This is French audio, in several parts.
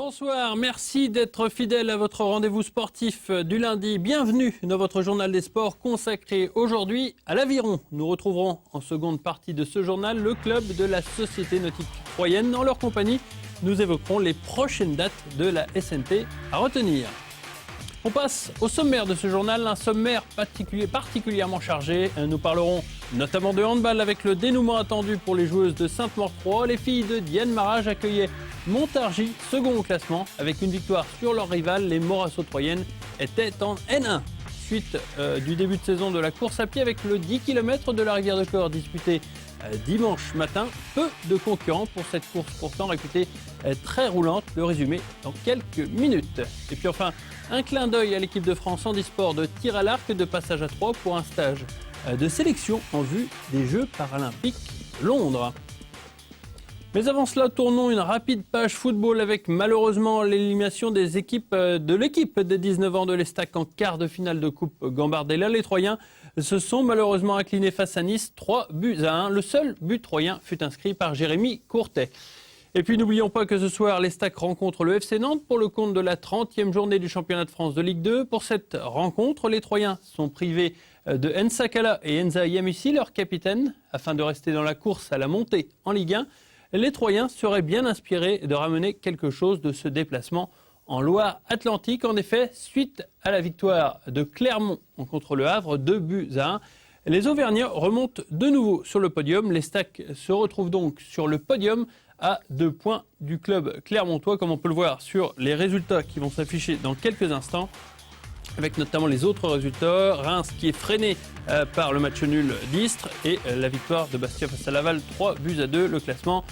Bonsoir, merci d'être fidèle à votre rendez-vous sportif du lundi. Bienvenue dans votre journal des sports consacré aujourd'hui à l'Aviron. Nous retrouverons en seconde partie de ce journal le club de la Société Nautique Troyenne. Dans leur compagnie, nous évoquerons les prochaines dates de la SNT à retenir. On passe au sommaire de ce journal, un sommaire particulièrement chargé. Nous parlerons notamment de handball avec le dénouement attendu pour les joueuses de Sainte-Maure-3. Les filles de Diane Marage accueillaient Montargis, second au classement. Avec une victoire sur leur rival, les Morasso-Troyennes étaient en N1. Suite du début de saison de la course à pied avec le 10 km de la rivière de Corps disputé dimanche matin. Peu de concurrents pour cette course pourtant réputée très roulante. Le résumé dans quelques minutes. Et puis enfin, un clin d'œil à l'équipe de France handisport de tir à l'arc de passage à 3 pour un stage de sélection en vue des Jeux paralympiques Londres. Mais avant cela, tournons une rapide page football avec malheureusement l'élimination des équipes de l'équipe des 19 ans de l'Estac en quart de finale de Coupe Gambardella. Les Troyens se sont malheureusement inclinés face à Nice 3-1. Le seul but troyen fut inscrit par Jérémy Courtet. Et puis n'oublions pas que ce soir, l'Estac rencontre le FC Nantes pour le compte de la 30e journée du championnat de France de Ligue 2. Pour cette rencontre, les Troyens sont privés de Ensa Kala et Enza Yamussi, leur capitaine, afin de rester dans la course à la montée en Ligue 1. Les Troyens seraient bien inspirés de ramener quelque chose de ce déplacement en Loire-Atlantique. En effet, suite à la victoire de Clermont contre le Havre, 2-1, les Auvergnats remontent de nouveau sur le podium. L'Estac se retrouve donc sur le podium à 2 points du club clermontois, comme on peut le voir sur les résultats qui vont s'afficher dans quelques instants, avec notamment les autres résultats. Reims qui est freiné par le match nul d'Istres et la victoire de Bastia face à Laval, 3-2. Le classement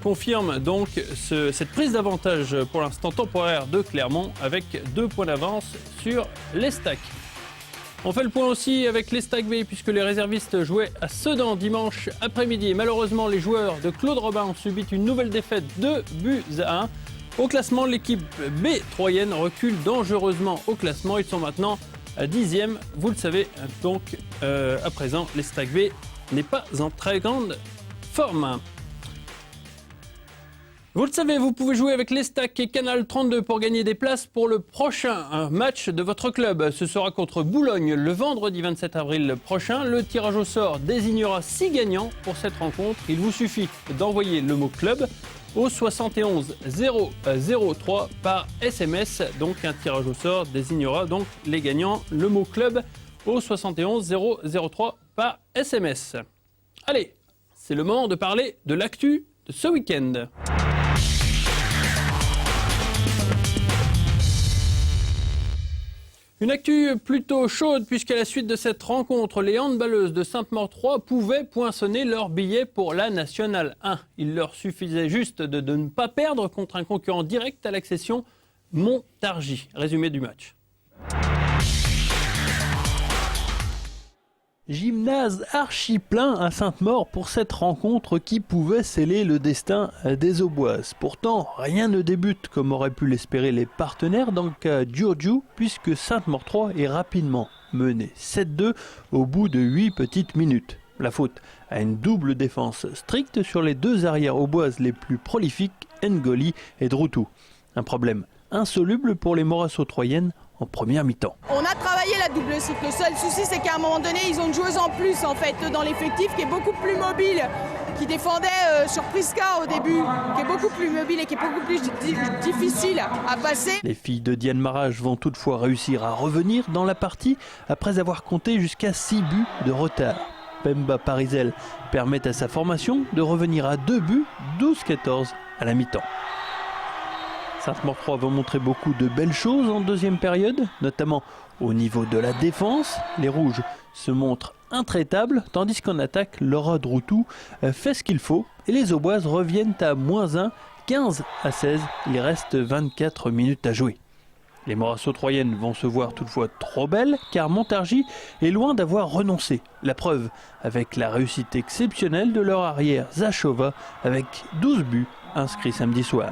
confirme donc cette prise d'avantage pour l'instant temporaire de Clermont avec 2 points d'avance sur l'Estac. On fait le point aussi avec l'Estac B puisque les réservistes jouaient à Sedan dimanche après-midi. Malheureusement, les joueurs de Claude Robin ont subi une nouvelle défaite, 2-1. Au classement, l'équipe B troyenne recule dangereusement au classement. Ils sont maintenant à 10e. Vous le savez, donc à présent, l'Estac B n'est pas en très grande forme. Vous le savez, vous pouvez jouer avec l'Estac et Canal 32 pour gagner des places pour le prochain match de votre club. Ce sera contre Boulogne le vendredi 27 avril prochain. Le tirage au sort désignera 6 gagnants pour cette rencontre. Il vous suffit d'envoyer le mot club au 71 003 par SMS. Donc un tirage au sort désignera donc les gagnants. Le mot club au 71 003 par SMS. Allez, c'est le moment de parler de l'actu de ce week-end. Une actu plutôt chaude puisqu'à la suite de cette rencontre, les handballeuses de Sainte-Maure-3 pouvaient poinçonner leur billet pour la Nationale 1. Il leur suffisait juste de ne pas perdre contre un concurrent direct à l'accession, Montargis. Résumé du match. Gymnase archi plein à Sainte-Maure pour cette rencontre qui pouvait sceller le destin des Auboises. Pourtant, rien ne débute comme auraient pu l'espérer les partenaires dans le cas Giorgio, puisque Sainte-Maure-3 est rapidement mené 7-2 au bout de 8 petites minutes. La faute à une double défense stricte sur les 2 arrières auboises les plus prolifiques, Ngoli et Droutou. Un problème insoluble pour les Morasso-Troyennes en première mi-temps. On a travaillé la double cycle. Le seul souci, c'est qu'à un moment donné, ils ont une joueuse en plus en fait dans l'effectif qui est beaucoup plus mobile, qui défendait sur Priska au début, qui est beaucoup plus mobile et qui est beaucoup plus difficile à passer. Les filles de Diane Marage vont toutefois réussir à revenir dans la partie après avoir compté jusqu'à 6 buts de retard. Pemba Parizel permet à sa formation de revenir à 2 buts, 12-14 à la mi-temps. Sainte-Maure-3 va montrer beaucoup de belles choses en deuxième période, notamment au niveau de la défense. Les Rouges se montrent intraitables, tandis qu'en attaque, Laura Droutou fait ce qu'il faut. Et les Auboises reviennent à -1, 15-16. Il reste 24 minutes à jouer. Les Morasso-Troyennes vont se voir toutefois trop belles, car Montargis est loin d'avoir renoncé. La preuve avec la réussite exceptionnelle de leur arrière Zachova, avec 12 buts inscrits samedi soir.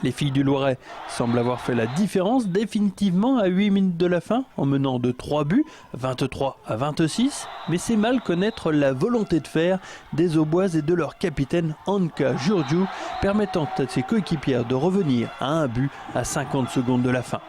Les filles du Loiret semblent avoir fait la différence définitivement à 8 minutes de la fin en menant de 3 buts, 23-26. Mais c'est mal connaître la volonté de faire des Auboises et de leur capitaine Anka Jurgiu, permettant à ses coéquipières de revenir à un but à 50 secondes de la fin.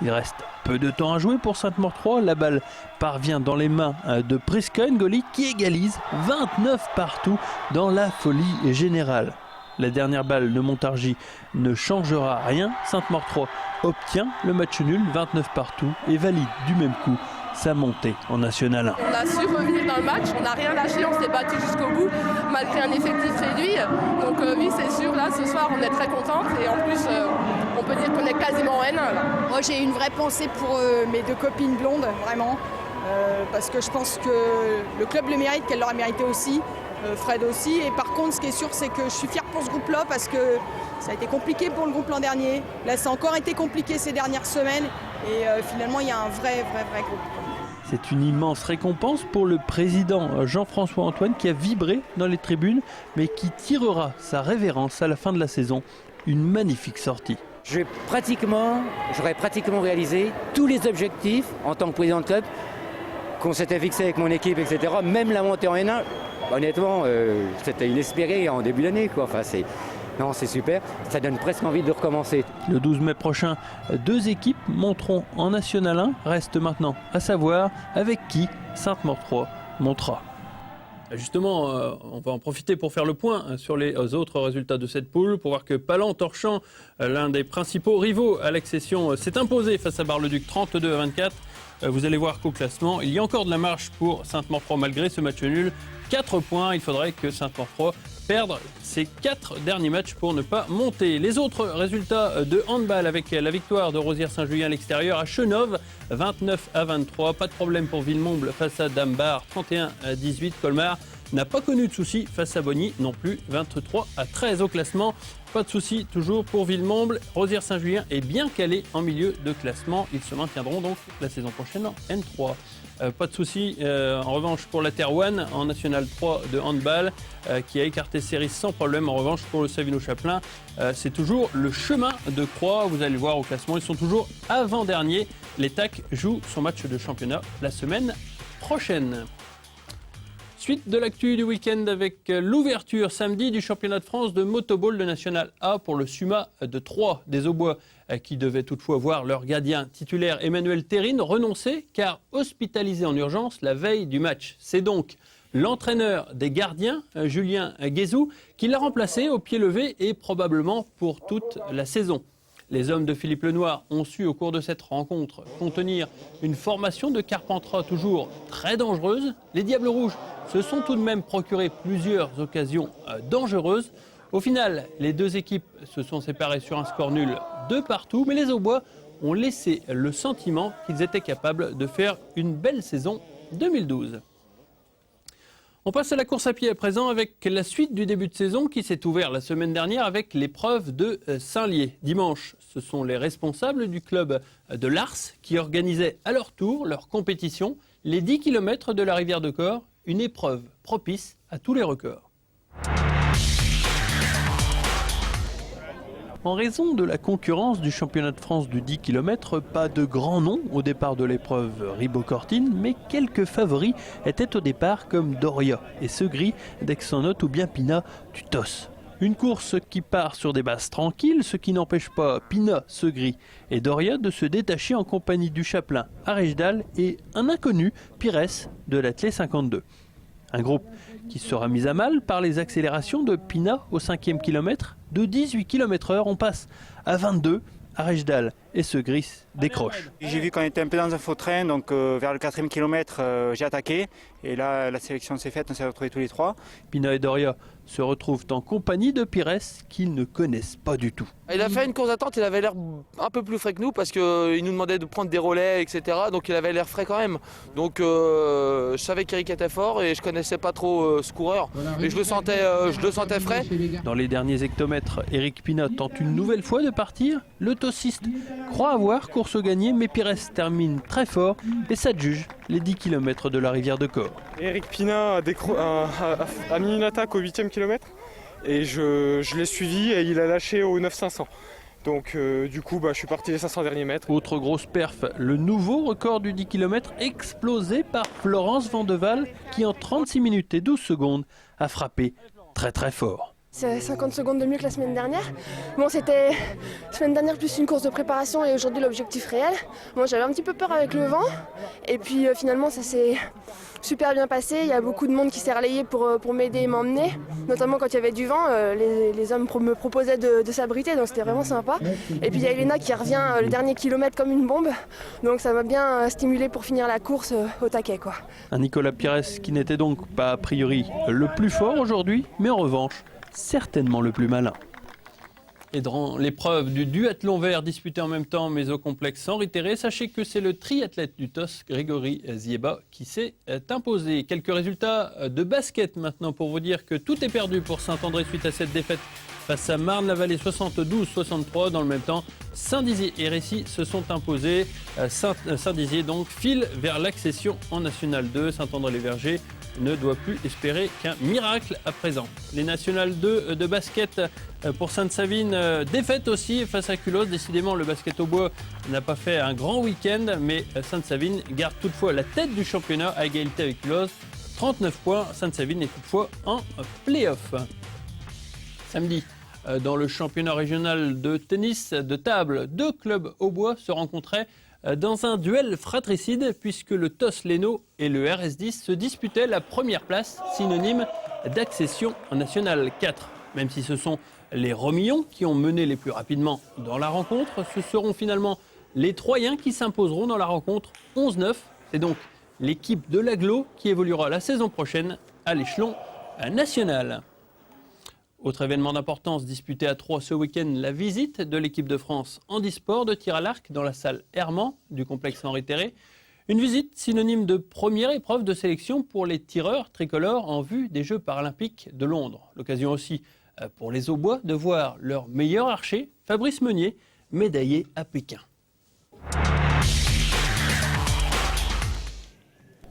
Il reste peu de temps à jouer pour Sainte-Maure 3. La balle parvient dans les mains de Priska Ngoli qui égalise 29 partout dans la folie générale. La dernière balle de Montargis ne changera rien. Sainte-Maure 3 obtient le match nul 29 partout et valide du même coup sa montée en National 1. On a su revenir dans le match, on n'a rien lâché, on s'est battu jusqu'au bout malgré un effectif réduit. Donc oui, c'est sûr, là ce soir on est très contente et en plus on peut dire qu'on est quasiment en N1. Là. Moi j'ai une vraie pensée pour mes 2 copines blondes, vraiment, parce que je pense que le club le mérite, qu'elle l'aura mérité aussi. Fred aussi, et par contre ce qui est sûr c'est que je suis fière pour ce groupe là parce que ça a été compliqué pour le groupe l'an dernier, là ça a encore été compliqué ces dernières semaines et finalement il y a un vrai groupe. C'est une immense récompense pour le président Jean-François Antoine qui a vibré dans les tribunes mais qui tirera sa révérence à la fin de la saison, une magnifique sortie. J'aurais pratiquement réalisé tous les objectifs en tant que président de club qu'on s'était fixé avec mon équipe, etc. Même la montée en N1. Honnêtement, c'était inespéré en début d'année. Enfin, c'est super. Ça donne presque envie de recommencer. Le 12 mai prochain, 2 équipes monteront en National 1. Reste maintenant à savoir avec qui Sainte-Maure 3 montera. Justement, on va en profiter pour faire le point sur les autres résultats de cette poule, pour voir que Palan-Torchamps, l'un des principaux rivaux à l'accession, s'est imposé face à Bar-le-Duc 32-24. Vous allez voir qu'au classement, il y a encore de la marge pour Sainte-Maure 3 malgré ce match nul. 4 points, il faudrait que Sainte-Maure 3 perde ses 4 derniers matchs pour ne pas monter. Les autres résultats de handball avec la victoire de Rosières-Saint-Julien à l'extérieur à Chenôve, 29-23. Pas de problème pour Villemomble face à Dambar, 31-18. Colmar n'a pas connu de soucis face à Bonny non plus, 23-13 au classement. Pas de soucis toujours pour Villemomble. Rosières-Saint-Julien est bien calé en milieu de classement. Ils se maintiendront donc la saison prochaine en N3. Pas de soucis en revanche pour la Terrouane en National 3 de handball qui a écarté Séris sans problème. En revanche pour le Savino-Chaplin, c'est toujours le chemin de croix. Vous allez le voir au classement, ils sont toujours avant-derniers. Les TAC jouent son match de championnat la semaine prochaine. Suite de l'actu du week-end avec l'ouverture samedi du championnat de France de motoball de National A pour le SUMA de Troyes des Aubois qui devaient toutefois voir leur gardien titulaire Emmanuel Terrine renoncer car hospitalisé en urgence la veille du match. C'est donc l'entraîneur des gardiens, Julien Guézou, qui l'a remplacé au pied levé et probablement pour toute la saison. Les hommes de Philippe Lenoir ont su au cours de cette rencontre contenir une formation de Carpentras toujours très dangereuse. Les Diables Rouges se sont tout de même procuré plusieurs occasions dangereuses. Au final, les 2 équipes se sont séparées sur un score nul de partout, mais les Aubois ont laissé le sentiment qu'ils étaient capables de faire une belle saison 2012. On passe à la course à pied à présent avec la suite du début de saison qui s'est ouvert la semaine dernière avec l'épreuve de Saint-Lié. Dimanche, ce sont les responsables du club de Lars qui organisaient à leur tour leur compétition, les 10 km de la rivière de Corps, une épreuve propice à tous les records. En raison de la concurrence du championnat de France du 10 km, pas de grands noms au départ de l'épreuve ribocortine, mais quelques favoris étaient au départ comme Doria et Segri d'Aix-en-Othe ou bien Pina du TOS. Une course qui part sur des bases tranquilles, ce qui n'empêche pas Pina, Segri et Doria de se détacher en compagnie du Chaplin, Arejdal et un inconnu, Pires de l'Athlé 52. Un groupe qui sera mis à mal par les accélérations de Pina au 5e kilomètre. De 18 km/h, on passe à 22. Arejdal et Segri décrochent. J'ai vu qu'on était un peu dans un faux train, donc vers le 4e kilomètre, j'ai attaqué. Et là, la sélection s'est faite, on s'est retrouvés tous les 3. Pina et Doria se retrouvent en compagnie de Pires qu'ils ne connaissent pas du tout. Il a fait une course d'attente, il avait l'air un peu plus frais que nous parce qu'il nous demandait de prendre des relais, etc. Donc il avait l'air frais quand même. Donc je savais qu'Eric était fort et je connaissais pas trop ce coureur. Et je le sentais frais. Dans les derniers hectomètres, Eric Pina tente une nouvelle fois de partir. Le tossiste croit avoir course gagnée, mais Pires termine très fort et s'adjuge les 10 km de la rivière de Corps. Eric Pina a mis une attaque au 8e kilomètre et je l'ai suivi et il a lâché au 9 500. Donc du coup, je suis parti les 500 derniers mètres. Autre grosse perf, le nouveau record du 10 km explosé par Florence Vandewalle qui en 36 minutes et 12 secondes a frappé très très fort. C'est 50 secondes de mieux que la semaine dernière. Bon, c'était la semaine dernière plus une course de préparation et aujourd'hui l'objectif réel. Bon, j'avais un petit peu peur avec le vent et puis finalement ça s'est super bien passé. Il y a beaucoup de monde qui s'est relayé pour m'aider et m'emmener, notamment quand il y avait du vent. Les hommes me proposaient de s'abriter, donc c'était vraiment sympa. Et puis il y a Elena qui revient le dernier kilomètre comme une bombe, donc ça m'a bien stimulé pour finir la course au taquet, quoi. Un Nicolas Pires qui n'était donc pas a priori le plus fort aujourd'hui, mais en revanche certainement le plus malin. Et dans l'épreuve du duathlon vert disputé en même temps mais au complexe Henri Terré, sachez que c'est le triathlète du TOS, Grégory Zieba, qui s'est imposé. Quelques résultats de basket maintenant pour vous dire que tout est perdu pour Saint-André suite à cette défaite face à Marne-la-Vallée 72-63. Dans le même temps, Saint-Dizier et Récy se sont imposés. Saint-Dizier donc file vers l'accession en National 2. Saint-André-les-Vergers ne doit plus espérer qu'un miracle à présent. Les National 2 de basket pour Sainte-Savine, défaite aussi face à Culose. Décidément, le basket au bois n'a pas fait un grand week-end, mais Sainte-Savine garde toutefois la tête du championnat à égalité avec Culose. 39 points, Sainte-Savine est toutefois en play-off. Samedi, dans le championnat régional de tennis de table, 2 clubs au bois se rencontraient dans un duel fratricide puisque le TOS Leno et le RS10 se disputaient la première place, synonyme d'accession en National 4. Même si ce sont les Romillons qui ont mené les plus rapidement dans la rencontre, ce seront finalement les Troyens qui s'imposeront dans la rencontre 11-9. C'est donc l'équipe de l'Agglo qui évoluera la saison prochaine à l'échelon national. Autre événement d'importance disputé à Troyes ce week-end, la visite de l'équipe de France handisport de tir à l'arc dans la salle Herman du complexe Henri Terré. Une visite synonyme de première épreuve de sélection pour les tireurs tricolores en vue des Jeux paralympiques de Londres. L'occasion aussi pour les Aubois de voir leur meilleur archer, Fabrice Meunier, médaillé à Pékin.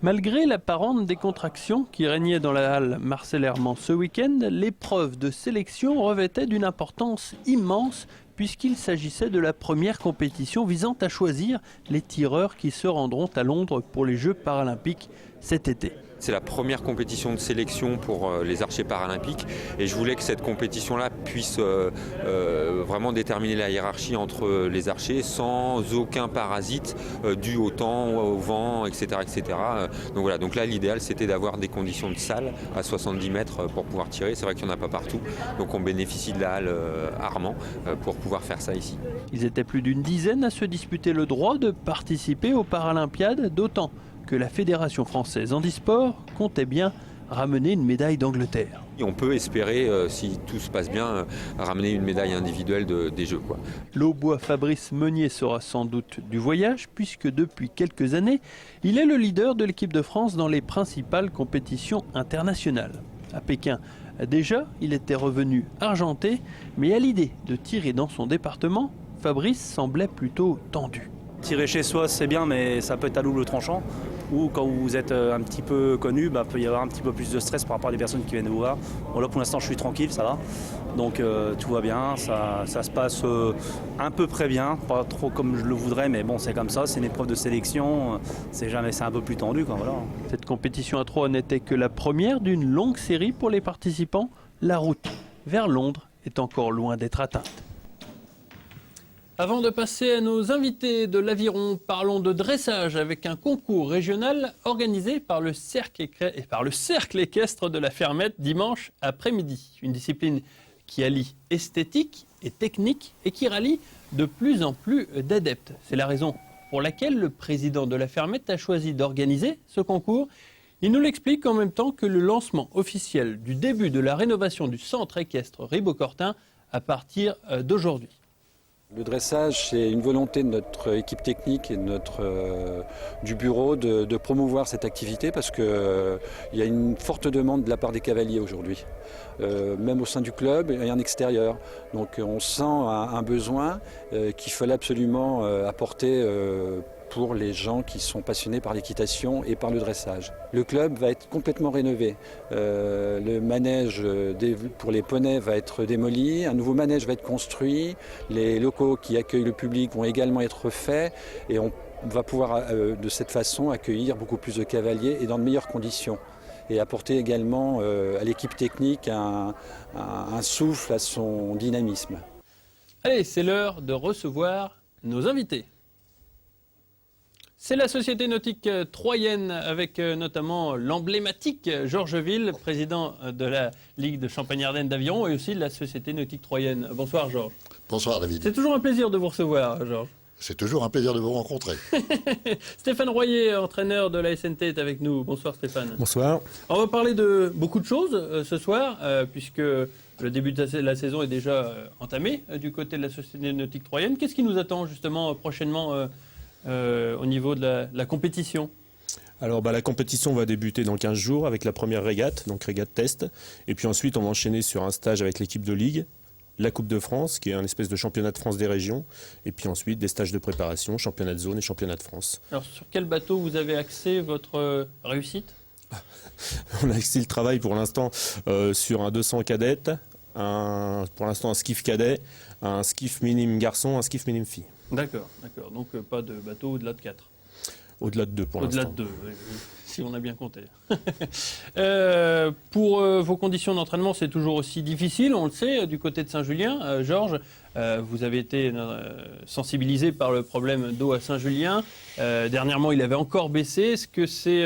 Malgré l'apparente décontraction qui régnait dans la halle Marcel Herman ce week-end, l'épreuve de sélection revêtait d'une importance immense puisqu'il s'agissait de la première compétition visant à choisir les tireurs qui se rendront à Londres pour les Jeux paralympiques cet été. C'est la première compétition de sélection pour les archers paralympiques et je voulais que cette compétition-là puisse vraiment déterminer la hiérarchie entre les archers sans aucun parasite dû au temps, au vent, etc. Donc voilà, donc là l'idéal c'était d'avoir des conditions de salle à 70 mètres pour pouvoir tirer. C'est vrai qu'il n'y en a pas partout, donc on bénéficie de la halle Armand pour pouvoir faire ça ici. Ils étaient plus d'une dizaine à se disputer le droit de participer aux Paralympiades, d'autant que la Fédération française handisport comptait bien ramener une médaille d'Angleterre. Et on peut espérer, si tout se passe bien, ramener une médaille individuelle des Jeux, quoi. L'Aubois Fabrice Meunier sera sans doute du voyage puisque depuis quelques années, il est le leader de l'équipe de France dans les principales compétitions internationales. À Pékin, déjà, il était revenu argenté, mais à l'idée de tirer dans son département, Fabrice semblait plutôt tendu. Tirer chez soi, c'est bien, mais ça peut être à double tranchant. Ou quand vous êtes un petit peu connu, peut y avoir un petit peu plus de stress par rapport à des personnes qui viennent vous voir. Bon, là, pour l'instant, je suis tranquille, ça va. Donc tout va bien, ça se passe à peu près bien, pas trop comme je le voudrais, mais bon, c'est comme ça, c'est une épreuve de sélection, c'est un peu plus tendu, quoi, voilà. Cette compétition à Troyes n'était que la première d'une longue série pour les participants. La route vers Londres est encore loin d'être atteinte. Avant de passer à nos invités de l'Aviron, parlons de dressage avec un concours régional organisé par le cercle équestre de la Fermette dimanche après-midi. Une discipline qui allie esthétique et technique et qui rallie de plus en plus d'adeptes. C'est la raison pour laquelle le président de la Fermette a choisi d'organiser ce concours. Il nous l'explique en même temps que le lancement officiel du début de la rénovation du centre équestre Ribocortin à partir d'aujourd'hui. Le dressage, c'est une volonté de notre équipe technique et du bureau de promouvoir cette activité parce qu'il y a une forte demande de la part des cavaliers aujourd'hui, même au sein du club et en extérieur. Donc on sent un besoin qu'il fallait absolument apporter pour les gens qui sont passionnés par l'équitation et par le dressage. Le club va être complètement rénové. Le manège pour les poneys va être démoli, un nouveau manège va être construit, les locaux qui accueillent le public vont également être faits et on va pouvoir de cette façon accueillir beaucoup plus de cavaliers et dans de meilleures conditions. Et apporter également à l'équipe technique un souffle à son dynamisme. Allez, c'est l'heure de recevoir nos invités. C'est la Société nautique troyenne avec notamment l'emblématique Georges Ville, président de la Ligue de Champagne-Ardenne d'aviron et aussi de la Société nautique troyenne. Bonsoir Georges. Bonsoir David. C'est toujours un plaisir de vous recevoir Georges. C'est toujours un plaisir de vous rencontrer. Stéphane Royer, entraîneur de la SNT, est avec nous. Bonsoir Stéphane. Bonsoir. On va parler de beaucoup de choses ce soir, puisque le début de la saison est déjà entamé du côté de la Société nautique troyenne. Qu'est-ce qui nous attend justement prochainement au niveau de la compétition? Alors la compétition va débuter dans 15 jours avec la première régate, donc régate test. Et puis ensuite on va enchaîner sur un stage avec l'équipe de Ligue. La Coupe de France, qui est un espèce de championnat de France des régions, et puis ensuite des stages de préparation, championnat de zone et championnat de France. Alors sur quel bateau vous avez axé votre réussite? On a axé le travail pour l'instant sur un 200 cadette, pour l'instant un skiff cadet, un skiff minime garçon, un skiff minime fille. D'accord. Donc pas de bateau au-delà de 4. Au-delà de 2 pour l'instant. Au-delà de 2, oui, si on a bien compté. Pour vos conditions d'entraînement, c'est toujours aussi difficile, on le sait, du côté de Saint-Julien. Georges, vous avez été sensibilisé par le problème d'eau à Saint-Julien. Dernièrement, il avait encore baissé. Est-ce que c'est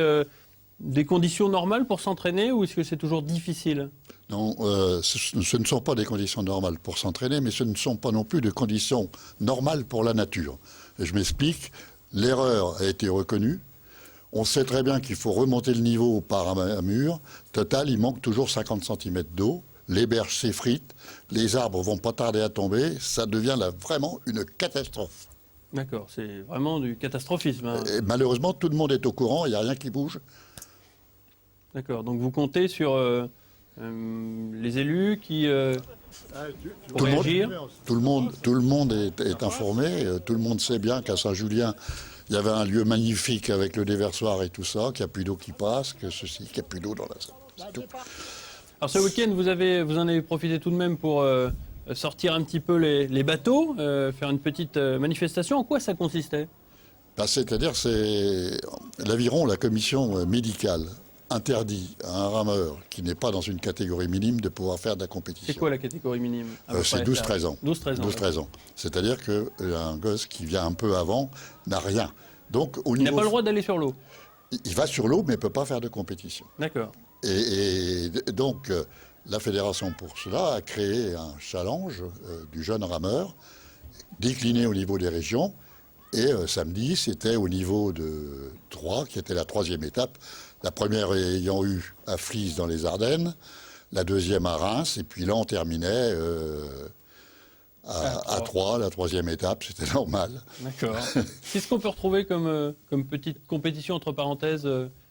des conditions normales pour s'entraîner ou est-ce que c'est toujours difficile? Non, ce ne sont pas des conditions normales pour s'entraîner, mais ce ne sont pas non plus des conditions normales pour la nature. Et je m'explique. L'erreur a été reconnue. On sait très bien qu'il faut remonter le niveau par un mur. Total, il manque toujours 50 cm d'eau. Les berges s'effritent. Les arbres vont pas tarder à tomber. Ça devient là vraiment une catastrophe. D'accord, c'est vraiment du catastrophisme. Hein. Et malheureusement, tout le monde est au courant. Il n'y a rien qui bouge. D'accord, donc vous comptez sur les élus qui pour réagir. Tout le monde est informé. Tout le monde sait bien qu'à Saint-Julien, il y avait un lieu magnifique avec le déversoir et tout ça, qu'il n'y a plus d'eau qui passe, qu'il n'y a plus d'eau dans la salle. C'est tout. Alors ce week-end, vous en avez profité tout de même pour sortir un petit peu les bateaux, faire une petite manifestation. En quoi ça consistait? C'est-à-dire, l'aviron, la commission médicale, interdit à un rameur qui n'est pas dans une catégorie minime de pouvoir faire de la compétition. C'est quoi la catégorie minime? C'est 12-13 ans. 12-13 ans. C'est-à-dire qu'un gosse qui vient un peu avant n'a rien. Donc, il n'a pas le droit d'aller sur l'eau? Il va sur l'eau, mais il ne peut pas faire de compétition. D'accord. Et donc, la fédération, pour cela, a créé un challenge du jeune rameur, décliné au niveau des régions. Et samedi, c'était au niveau de Troyes, qui était la 3e étape. La première ayant eu à Flies dans les Ardennes, la deuxième à Reims, et puis là on terminait à Troyes, la 3e étape, c'était normal. D'accord. Qu'est-ce qu'on peut retrouver comme petite compétition entre parenthèses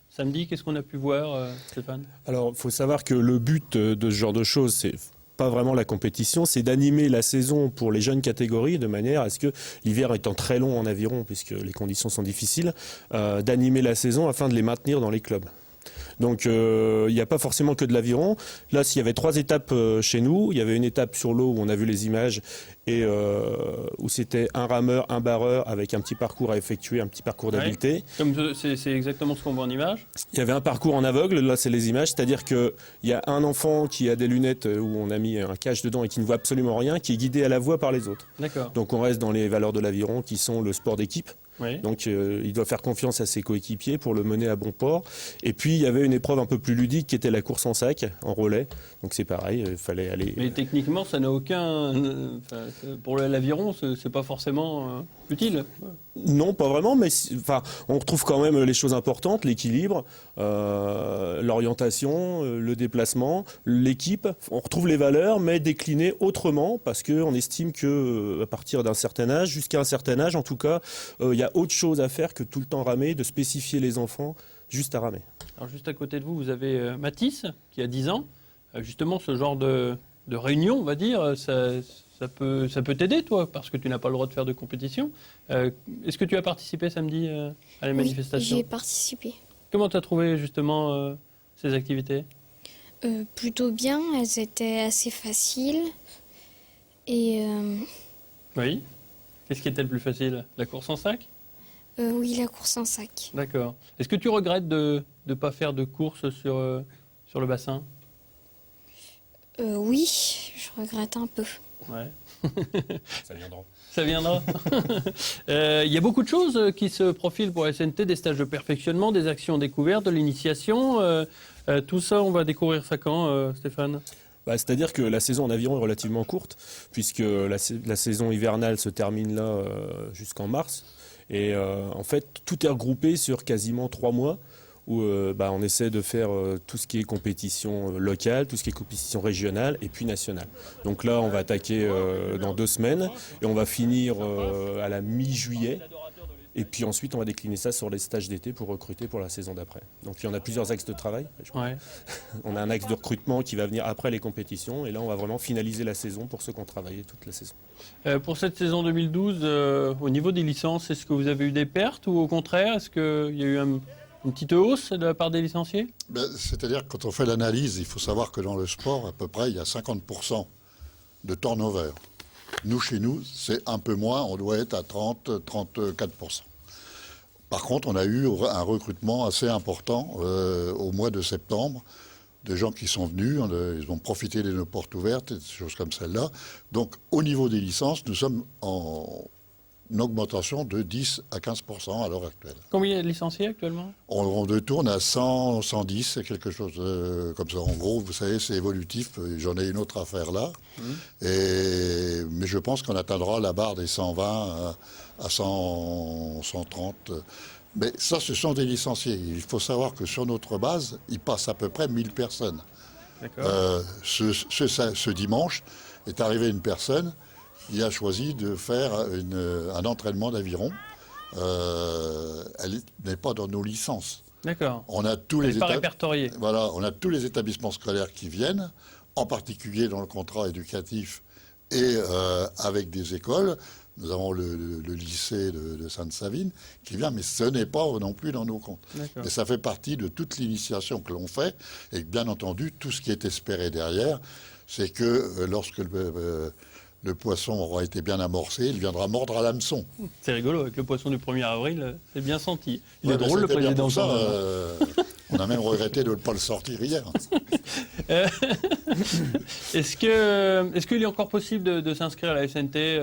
samedi? Qu'est-ce qu'on a pu voir, Stéphane? Alors il faut savoir que le but de ce genre de choses, c'est pas vraiment la compétition, c'est d'animer la saison pour les jeunes catégories de manière à ce que, l'hiver étant très long en aviron puisque les conditions sont difficiles, d'animer la saison afin de les maintenir dans les clubs. Donc il n'y a pas forcément que de l'aviron. Là, s'il y avait 3 étapes chez nous, il y avait une étape sur l'eau où on a vu les images et où c'était un rameur, un barreur avec un petit parcours à effectuer, un petit parcours d'habileté. Comme c'est exactement ce qu'on voit en image. Il y avait un parcours en aveugle, là c'est les images, c'est-à-dire qu'il y a un enfant qui a des lunettes où on a mis un cache dedans et qui ne voit absolument rien, qui est guidé à la voix par les autres. D'accord. Donc on reste dans les valeurs de l'aviron qui sont le sport d'équipe. Oui. Donc il doit faire confiance à ses coéquipiers pour le mener à bon port. Et puis il y avait une épreuve un peu plus ludique qui était la course en sac, en relais. Donc c'est pareil, il fallait aller... Mais techniquement, ça n'a aucun... pour l'aviron, c'est pas forcément utile. Non, pas vraiment, mais on retrouve quand même les choses importantes, l'équilibre, l'orientation, le déplacement, l'équipe. On retrouve les valeurs, mais déclinées autrement, parce qu'on estime qu'à partir d'un certain âge, jusqu'à un certain âge en tout cas, il y a autre chose à faire que tout le temps ramer, de spécifier les enfants juste à ramer. Alors juste à côté de vous, vous avez Mathis, qui a 10 ans. Justement, ce genre de réunion, on va dire, ça peut t'aider, toi, parce que tu n'as pas le droit de faire de compétition. Est-ce que tu as participé samedi à la manifestation? J'y ai participé. Comment tu as trouvé justement ces activités? Plutôt bien, elles étaient assez faciles. Et Oui. Qu'est-ce qui était le plus facile? La course en sac? oui, la course en sac. D'accord. Est-ce que tu regrettes de ne pas faire de course sur le bassin? Oui, je regrette un peu. Ouais. Ça viendra. Ça viendra. Il y a beaucoup de choses qui se profilent pour la SNT, des stages de perfectionnement, des actions découvertes, de l'initiation. Tout ça, on va découvrir ça quand, Stéphane? C'est-à-dire que la saison en aviron est relativement courte, puisque la saison hivernale se termine là jusqu'en mars. Et en fait, tout est regroupé sur quasiment 3 mois, où on essaie de faire tout ce qui est compétition locale, tout ce qui est compétition régionale et puis nationale. Donc là, on va attaquer dans 2 semaines et on va finir à la mi-juillet. Et puis ensuite, on va décliner ça sur les stages d'été pour recruter pour la saison d'après. Donc il y en a plusieurs axes de travail. Ouais. On a un axe de recrutement qui va venir après les compétitions. Et là, on va vraiment finaliser la saison pour ceux qui ont travaillé toute la saison. Pour cette saison 2012, au niveau des licences, est-ce que vous avez eu des pertes ou au contraire, est-ce qu'il y a eu une petite hausse de la part des licenciés? C'est-à-dire que quand on fait l'analyse, il faut savoir que dans le sport, à peu près, il y a 50% de turnover. Nous, chez nous, c'est un peu moins, on doit être à 30-34%. Par contre, on a eu un recrutement assez important au mois de septembre, des gens qui sont venus, ils ont profité de nos portes ouvertes et des choses comme celle-là. Donc, au niveau des licences, nous sommes en augmentation de 10 à 15% à l'heure actuelle. Combien il y a de licenciés actuellement? On tourne à 100, 110, c'est quelque chose comme ça. En gros, vous savez, c'est évolutif. J'en ai une autre affaire là. Mais je pense qu'on atteindra la barre des 120 à 100, 130. Mais ça, ce sont des licenciés. Il faut savoir que sur notre base, il passe à peu près 1000 personnes. Ce dimanche est arrivée une personne qui a choisi de faire un entraînement d'aviron. Elle n'est pas dans nos licences. D'accord. On a tous elle les n'est pas répertoriée. Voilà, on a tous les établissements scolaires qui viennent, en particulier dans le contrat éducatif et avec des écoles. Nous avons le lycée de Sainte-Savine qui vient, mais ce n'est pas non plus dans nos comptes. Mais ça fait partie de toute l'initiation que l'on fait. Et bien entendu, tout ce qui est espéré derrière, c'est que lorsque le poisson aura été bien amorcé, il viendra mordre à l'hameçon. C'est rigolo, avec le poisson du 1er avril, c'est bien senti. Il est drôle, le président. On a même regretté de ne pas le sortir hier. Est-ce qu'il est encore possible de s'inscrire à la SNT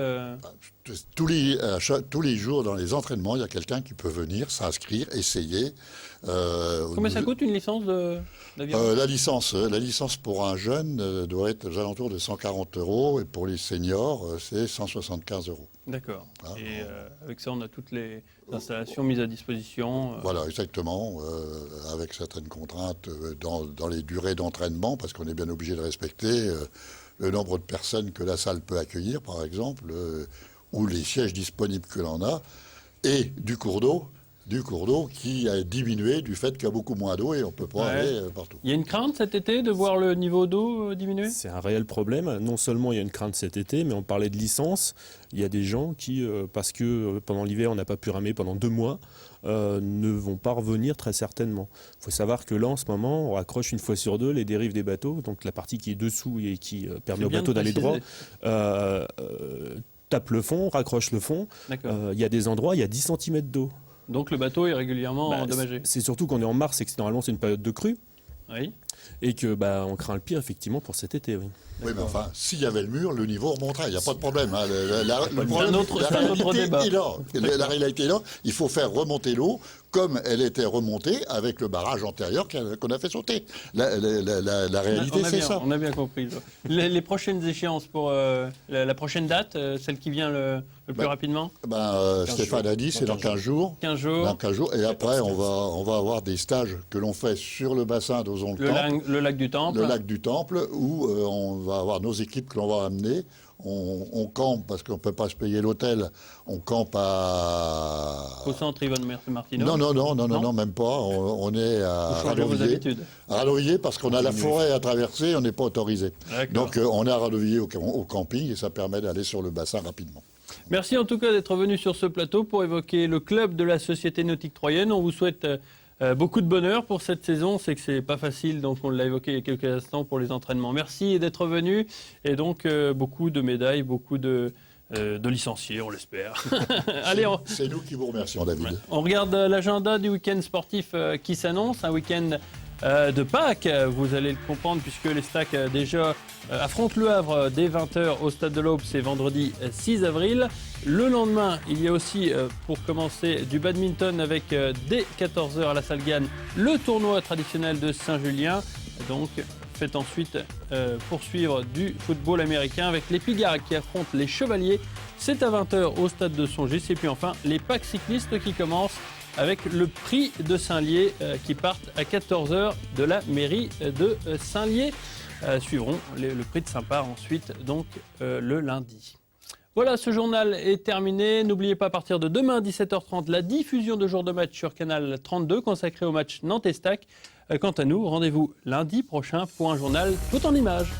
tous les jours dans les entraînements, il y a quelqu'un qui peut venir s'inscrire, essayer. Combien ça coûte une licence d'aviron? La licence pour un jeune doit être aux alentours de 140 € et pour les seniors, c'est 175 €. D'accord. Et avec ça, on a toutes les installations mises à disposition. Voilà, exactement, avec certaines contraintes dans les durées d'entraînement, parce qu'on est bien obligé de respecter le nombre de personnes que la salle peut accueillir, par exemple, ou les sièges disponibles que l'on a, et du cours d'eau qui a diminué du fait qu'il y a beaucoup moins d'eau et on ne peut pas aller partout. Il y a une crainte cet été de voir le niveau d'eau diminuer? C'est un réel problème. Non seulement il y a une crainte cet été, mais on parlait de licence. Il y a des gens qui, parce que pendant l'hiver on n'a pas pu ramer pendant 2 mois, ne vont pas revenir très certainement. Il faut savoir que là en ce moment on raccroche une fois sur 2 les dérives des bateaux, donc la partie qui est dessous et qui permet au bateau d'aller droit. Tape le fond, raccroche le fond. Il y a des endroits, il y a 10 cm d'eau. Donc le bateau est régulièrement endommagé. C'est surtout qu'on est en mars et que normalement c'est une période de crue. Oui. Et que on craint le pire effectivement pour cet été. Oui, oui mais enfin, s'il y avait le mur, le niveau remonterait, il n'y a pas de problème. Hein. La réalité est là, il faut faire remonter l'eau comme elle était remontée avec le barrage antérieur qu'on a fait sauter. La réalité, c'est ça. On a bien compris. Les prochaines échéances pour la prochaine date, celle qui vient le plus rapidement? Stéphane a dit, c'est dans 15 jours. 15 jours. Dans 15 jours. Et après, on va avoir des stages que l'on fait sur le bassin d'Ozon-le-Temple. Le lac du Temple. Le lac du Temple, où on va avoir nos équipes que l'on va amener. On campe, parce qu'on ne peut pas se payer l'hôtel, on campe au centre Yvonne Martineau. Non, même pas. On est à Radovilliers parce qu'on a la forêt à traverser, on n'est pas autorisé. Donc on est à Radovilliers au camping et ça permet d'aller sur le bassin rapidement. Merci en tout cas d'être venu sur ce plateau pour évoquer le club de la Société Nautique Troyenne. On vous souhaite beaucoup de bonheur pour cette saison. C'est que c'est pas facile, donc on l'a évoqué il y a quelques instants pour les entraînements. Merci d'être venu et donc beaucoup de médailles, beaucoup de licenciés, on l'espère. Allez, c'est nous qui vous remercions, David. On regarde l'agenda du week-end sportif qui s'annonce, un week-end de Pâques, vous allez le comprendre puisque les Stacks déjà affrontent Le Havre dès 20h au Stade de l'Aube, c'est vendredi 6 avril. Le lendemain, il y a aussi, pour commencer, du badminton avec dès 14h à la Salle Gann, le tournoi traditionnel de Saint-Julien. Donc, faites ensuite poursuivre du football américain avec les Pigards qui affrontent les Chevaliers. C'est à 20h au Stade de Songis. Et puis enfin, les Pâques cyclistes qui commencent avec le prix de Saint-Lié qui partent à 14h de la mairie de Saint-Lié. Suivront le prix de Saint-Par ensuite, donc le lundi. Voilà, ce journal est terminé. N'oubliez pas, à partir de demain, 17h30, la diffusion de Jour de Match sur Canal 32, consacrée au match Nantes-Estac. Quant à nous, rendez-vous lundi prochain pour un journal tout en images.